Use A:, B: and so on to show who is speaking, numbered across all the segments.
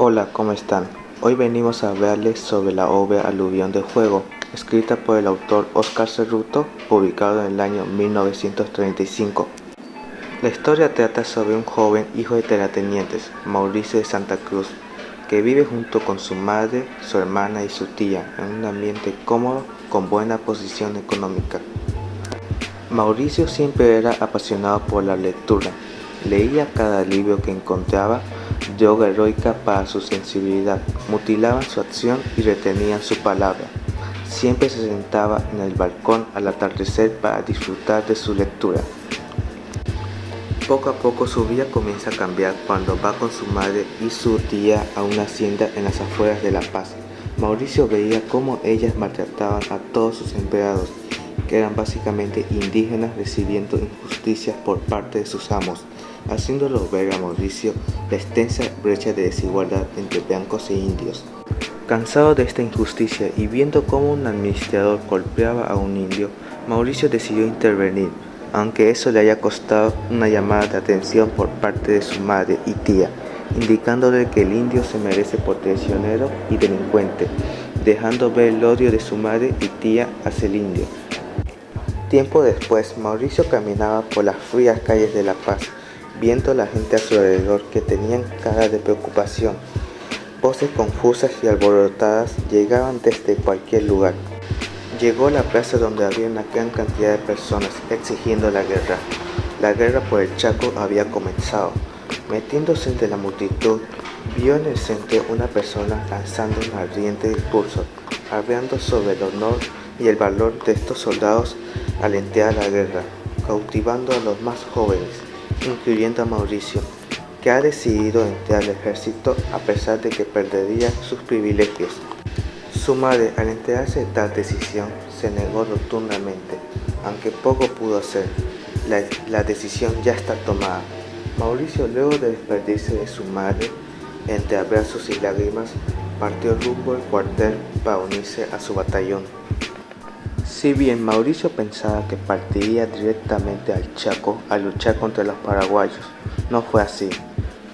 A: Hola, ¿cómo están? Hoy venimos a hablarles sobre la obra Aluvión de Fuego, escrita por el autor Óscar Cerruto, publicado en el año 1935. La historia trata sobre un joven hijo de terratenientes, Mauricio de Santa Cruz, que vive junto con su madre, su hermana y su tía en un ambiente cómodo con buena posición económica. Mauricio siempre era apasionado por la lectura. Leía cada libro que encontraba, yoga heroica para su sensibilidad, mutilaban su acción y retenían su palabra. Siempre se sentaba en el balcón al atardecer para disfrutar de su lectura. Poco a poco su vida comienza a cambiar cuando va con su madre y su tía a una hacienda en las afueras de La Paz. Mauricio veía cómo ellas maltrataban a todos sus empleados, que eran básicamente indígenas recibiendo injusticias por parte de sus amos, haciéndolo ver a Mauricio la extensa brecha de desigualdad entre blancos e indios. Cansado de esta injusticia y viendo cómo un administrador golpeaba a un indio, Mauricio decidió intervenir, aunque eso le haya costado una llamada de atención por parte de su madre y tía, indicándole que el indio se merece por traicionero y delincuente, dejando ver el odio de su madre y tía hacia el indio. Tiempo después, Mauricio caminaba por las frías calles de La Paz, viendo a la gente a su alrededor que tenían cara de preocupación. Voces confusas y alborotadas llegaban desde cualquier lugar. Llegó a la plaza donde había una gran cantidad de personas exigiendo la guerra. La guerra por el Chaco había comenzado. Metiéndose entre la multitud, vio en el centro una persona lanzando un ardiente discurso, hablando sobre el honor y el valor de estos soldados al entrar a la guerra, cautivando a los más jóvenes, incluyendo a Mauricio, que ha decidido entrar al ejército a pesar de que perdería sus privilegios. Su madre, al enterarse de tal decisión, se negó rotundamente, aunque poco pudo hacer. La decisión ya está tomada. Mauricio, luego de despedirse de su madre, entre abrazos y lágrimas, partió rumbo al cuartel para unirse a su batallón. Si bien Mauricio pensaba que partiría directamente al Chaco a luchar contra los paraguayos, no fue así.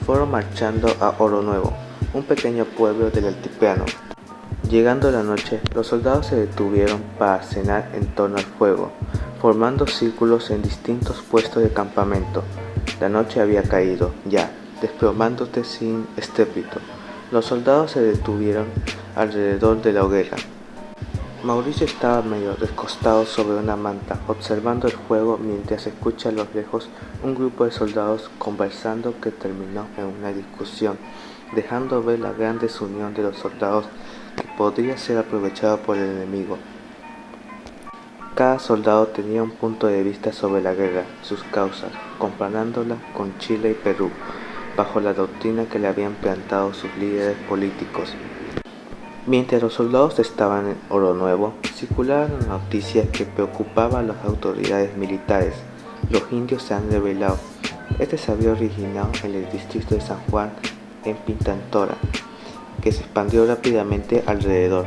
A: Fueron marchando a Oro Nuevo, un pequeño pueblo del altiplano. Llegando la noche, los soldados se detuvieron para cenar en torno al fuego, formando círculos en distintos puestos de campamento. La noche había caído, ya, desplomándose sin estrépito. Los soldados se detuvieron alrededor de la hoguera. Mauricio estaba medio recostado sobre una manta, observando el fuego mientras escucha a lo lejos un grupo de soldados conversando que terminó en una discusión, dejando ver la gran desunión de los soldados que podría ser aprovechado por el enemigo. Cada soldado tenía un punto de vista sobre la guerra, sus causas, comparándola con Chile y Perú, bajo la doctrina que le habían plantado sus líderes políticos. Mientras los soldados estaban en Oro Nuevo, circulaban noticias que preocupaban a las autoridades militares. Los indios se han rebelado. Este se había originado en el distrito de San Juan, en Pintantora, que se expandió rápidamente alrededor.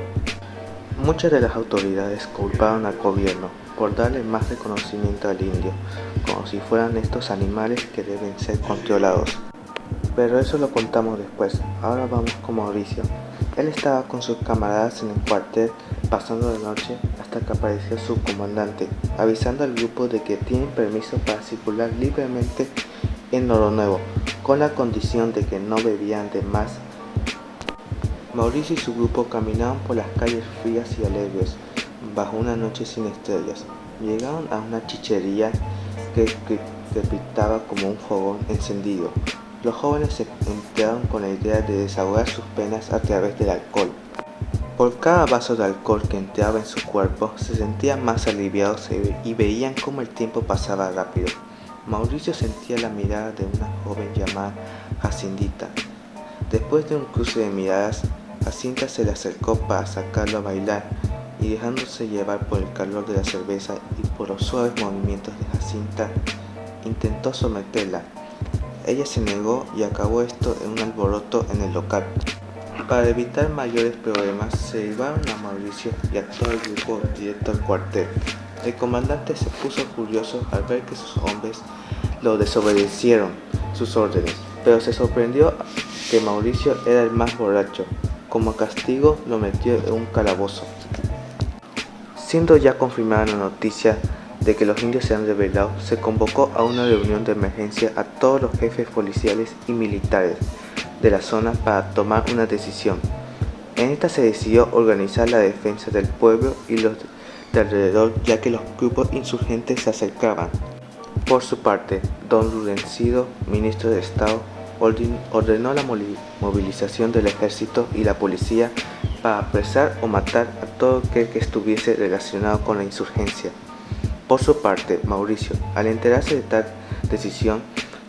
A: Muchas de las autoridades culparon al gobierno por darle más reconocimiento al indio, como si fueran estos animales que deben ser controlados. Pero eso lo contamos después. Ahora vamos con Mauricio. Él estaba con sus camaradas en el cuartel pasando la noche hasta que apareció su comandante, avisando al grupo de que tienen permiso para circular libremente en Oro Nuevo, con la condición de que no bebían de más. Mauricio y su grupo caminaban por las calles frías y alegres, bajo una noche sin estrellas. Llegaron a una chichería que crepitaba como un fogón encendido. Los jóvenes se entraron con la idea de desahogar sus penas a través del alcohol. Por cada vaso de alcohol que entraba en su cuerpo, se sentían más aliviados y veían cómo el tiempo pasaba rápido. Mauricio sentía la mirada de una joven llamada Jacintita. Después de un cruce de miradas, Jacinta se le acercó para sacarlo a bailar, y dejándose llevar por el calor de la cerveza y por los suaves movimientos de Jacinta, intentó someterla. Ella se negó y acabó esto en un alboroto en el local. Para evitar mayores problemas, se llevaron a Mauricio y a todo el grupo directo al cuartel. El comandante se puso furioso al ver que sus hombres lo desobedecieron sus órdenes, pero se sorprendió que Mauricio era el más borracho. Como castigo lo metió en un calabozo. Siendo ya confirmada la noticia de que los indios se han rebelado, se convocó a una reunión de emergencia a todos los jefes policiales y militares de la zona para tomar una decisión. En esta se decidió organizar la defensa del pueblo y los de alrededor, ya que los grupos insurgentes se acercaban. Por su parte, don Rudencido, ministro de Estado, ordenó la movilización del ejército y la policía para apresar o matar a todo aquel que estuviese relacionado con la insurgencia. Por su parte, Mauricio, al enterarse de tal decisión,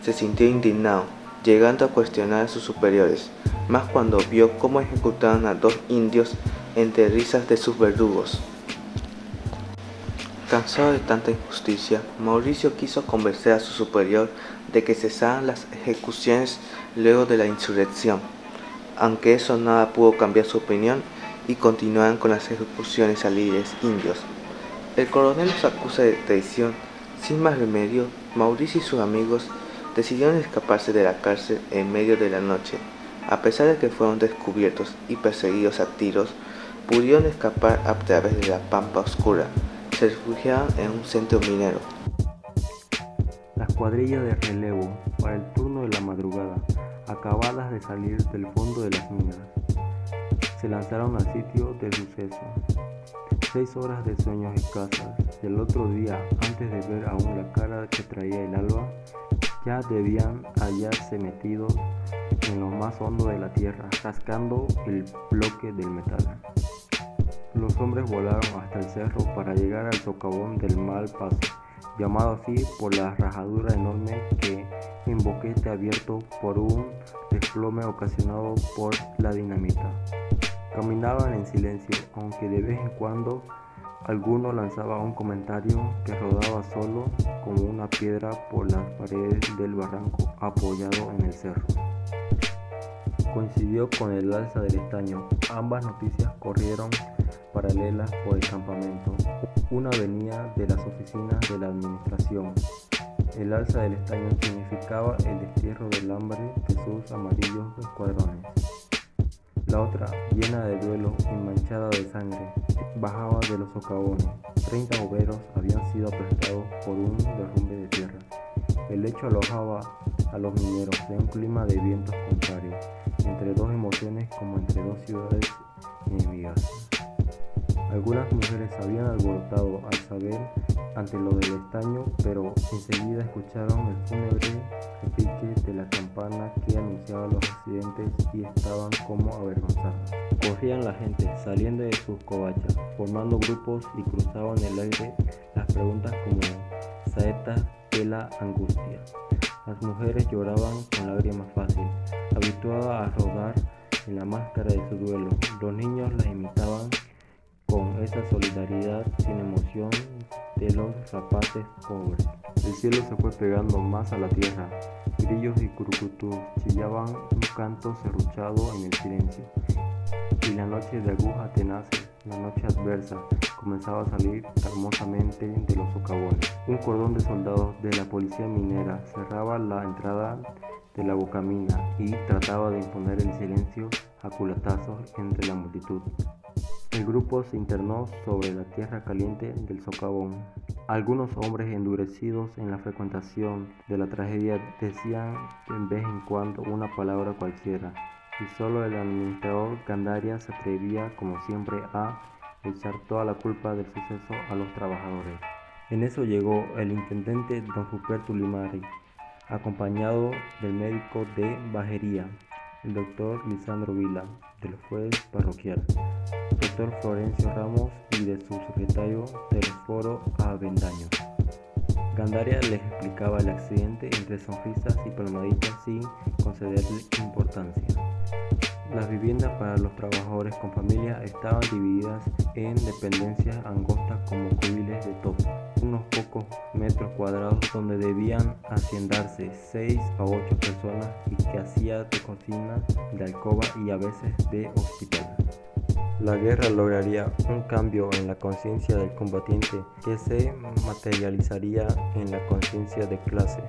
A: se sintió indignado, llegando a cuestionar a sus superiores, más cuando vio cómo ejecutaban a 2 indios entre risas de sus verdugos. Cansado de tanta injusticia, Mauricio quiso convencer a su superior de que cesaran las ejecuciones luego de la insurrección, aunque eso nada pudo cambiar su opinión y continuaron con las ejecuciones a líderes indios. El coronel los acusa de traición. Sin más remedio, Mauricio y sus amigos decidieron escaparse de la cárcel en medio de la noche. A pesar de que fueron descubiertos y perseguidos a tiros, pudieron escapar a través de la pampa oscura. Se refugiaron en un centro minero.
B: Las cuadrillas de relevo para el turno de la madrugada, acabadas de salir del fondo de las minas, se lanzaron al sitio del suceso. 6 horas de sueños escasas, y el otro día, antes de ver aún la cara que traía el alba, ya debían hallarse metidos en lo más hondo de la tierra, rascando el bloque del metal. Los hombres volaron hasta el cerro para llegar al socavón del mal paso, llamado así por la rajadura enorme que en boquete abierto por un desplome ocasionado por la dinamita. Caminaban en silencio, aunque de vez en cuando alguno lanzaba un comentario que rodaba solo como una piedra por las paredes del barranco apoyado en el cerro. Coincidió con el alza del estaño. Ambas noticias corrieron paralelas por el campamento. Una venía de las oficinas de la administración. El alza del estaño significaba el destierro del hambre de sus amarillos escuadrones. La otra, llena de duelo y manchada de sangre, bajaba de los socavones. 30 obreros habían sido aplastados por un derrumbe de tierra. El hecho alojaba a los mineros en un clima de vientos contrarios, entre 2 emociones como entre 2 ciudades enemigas. Algunas mujeres se habían alborotado al saber ante lo del estaño, pero enseguida escucharon el fúnebre repique de la campana que anunciaba los accidentes y estaban como avergonzadas. Corrían la gente, saliendo de sus covachas, formando grupos y cruzaban el aire las preguntas como saetas de la angustia. Las mujeres lloraban con lágrimas fáciles, habituadas a rodar en la máscara de su duelo. Los niños las imitaban con esa solidaridad sin emoción de los rapaces pobres. El cielo se fue pegando más a la tierra. Grillos y curucutús chillaban un canto serruchado en el silencio. Y la noche de agujas tenaces, la noche adversa, comenzaba a salir hermosamente de los socavones. Un cordón de soldados de la policía minera cerraba la entrada de la bocamina y trataba de imponer el silencio a culatazos entre la multitud. El grupo se internó sobre la tierra caliente del socavón. Algunos hombres endurecidos en la frecuentación de la tragedia decían de vez en cuando una palabra cualquiera, y solo el administrador Gandaria se atrevía, como siempre, a echar toda la culpa del suceso a los trabajadores. En eso llegó el intendente don Ruperto Limari, acompañado del médico de Bajería, el doctor Lisandro Vila, del juez parroquial, doctor Florencio Ramos y de su secretario Telesforo Avendaño. Gandaria les explicaba el accidente entre sonrisas y palmaditas sin concederle importancia. Las viviendas para los trabajadores con familia estaban divididas en dependencias angostas como cubiles de topo, unos pocos metros cuadrados donde debían haciendarse 6 a 8 personas y que hacía de cocina, de alcoba y a veces de hospital. La guerra lograría un cambio en la conciencia del combatiente que se materializaría en la conciencia de clase.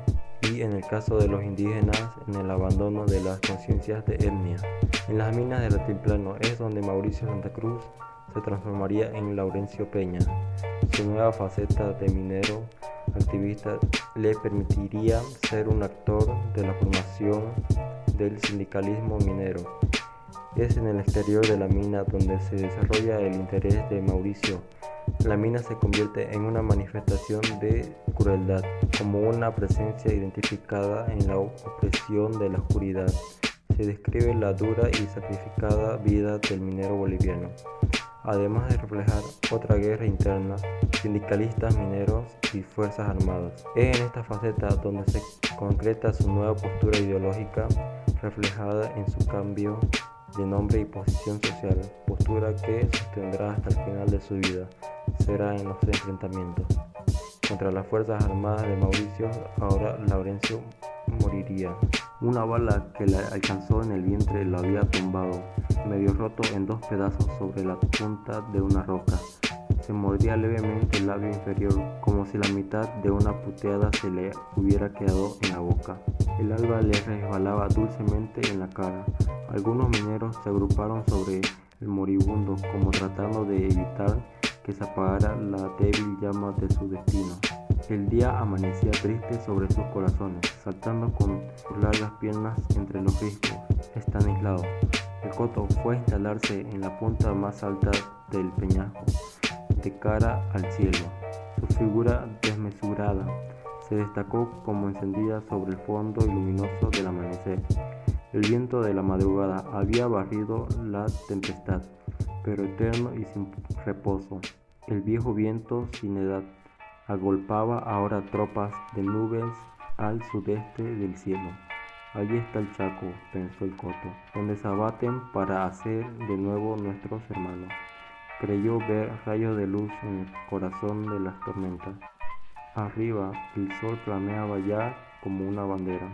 B: y, en el caso de los indígenas, en el abandono de las conciencias de etnia. En las minas del Altiplano es donde Mauricio Santa Cruz se transformaría en Laurencio Peña. Su nueva faceta de minero activista le permitiría ser un actor de la formación del sindicalismo minero. Es en el exterior de la mina donde se desarrolla el interés de Mauricio. La mina se convierte en una manifestación de crueldad, como una presencia identificada en la opresión de la oscuridad. Se describe la dura y sacrificada vida del minero boliviano, además de reflejar otra guerra interna, sindicalistas mineros y fuerzas armadas. Es en esta faceta donde se concreta su nueva postura ideológica, reflejada en su cambio de nombre y posición social, postura que sostendrá hasta el final de su vida. Será en los enfrentamientos contra las fuerzas armadas de Mauricio. Ahora Laurencio moriría. Una bala que le alcanzó en el vientre lo había tumbado, medio roto en dos pedazos sobre la punta de una roca. Se mordía levemente el labio inferior, como si la mitad de una puteada se le hubiera quedado en la boca. El alba le resbalaba dulcemente en la cara. Algunos mineros se agruparon sobre el moribundo, como tratando de evitar que se apagara la débil llama de su destino. El día amanecía triste sobre sus corazones, saltando con sus largas piernas entre los riscos. Estanislao, el coto, fue a instalarse en la punta más alta del peñasco, de cara al cielo. Su figura desmesurada se destacó como encendida sobre el fondo luminoso del amanecer. El viento de la madrugada había barrido la tempestad, pero eterno y sin reposo. El viejo viento sin edad agolpaba ahora tropas de nubes al sudeste del cielo. Allí está el Chaco, pensó el coto, donde se abaten para hacer de nuevo nuestros hermanos. Creyó ver rayos de luz en el corazón de las tormentas. Arriba, el sol flameaba ya como una bandera.